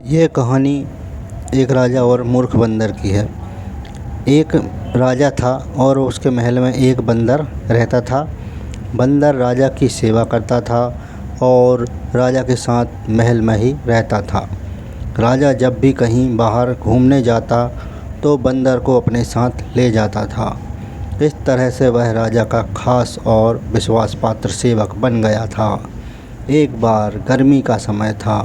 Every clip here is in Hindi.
ये कहानी एक राजा और मूर्ख बंदर की है। एक राजा था और उसके महल में एक बंदर रहता था। बंदर राजा की सेवा करता था और राजा के साथ महल में ही रहता था। राजा जब भी कहीं बाहर घूमने जाता तो बंदर को अपने साथ ले जाता था। इस तरह से वह राजा का खास और विश्वास पात्र सेवक बन गया था। एक बार गर्मी का समय था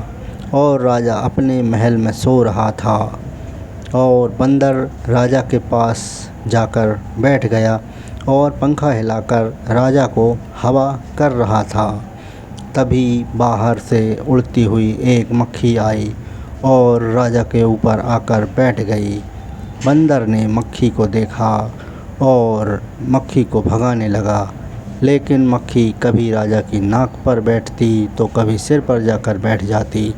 और राजा अपने महल में सो रहा था और बंदर राजा के पास जाकर बैठ गया और पंखा हिलाकर राजा को हवा कर रहा था। तभी बाहर से उड़ती हुई एक मक्खी आई और राजा के ऊपर आकर बैठ गई। बंदर ने मक्खी को देखा और मक्खी को भगाने लगा, लेकिन मक्खी कभी राजा की नाक पर बैठती तो कभी सिर पर जाकर बैठ जाती।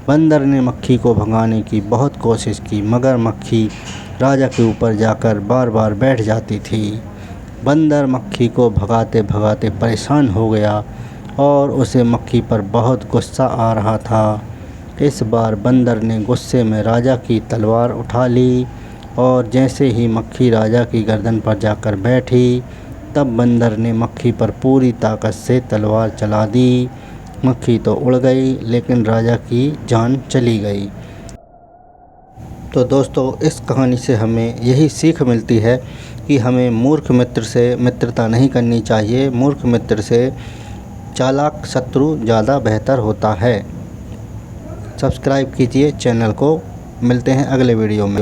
बंदर ने मक्खी को भगाने की बहुत कोशिश की, मगर मक्खी राजा के ऊपर जाकर बार बार बैठ जाती थी। बंदर मक्खी को भगाते भगाते परेशान हो गया और उसे मक्खी पर बहुत गुस्सा आ रहा था। इस बार बंदर ने गुस्से में राजा की तलवार उठा ली और जैसे ही मक्खी राजा की गर्दन पर जाकर बैठी, तब बंदर ने मक्खी पर पूरी ताकत से तलवार चला दी। मक्खी तो उड़ गई, लेकिन राजा की जान चली गई। तो दोस्तों, इस कहानी से हमें यही सीख मिलती है कि हमें मूर्ख मित्र से मित्रता नहीं करनी चाहिए। मूर्ख मित्र से चालाक शत्रु ज़्यादा बेहतर होता है। सब्सक्राइब कीजिए चैनल को। मिलते हैं अगले वीडियो में।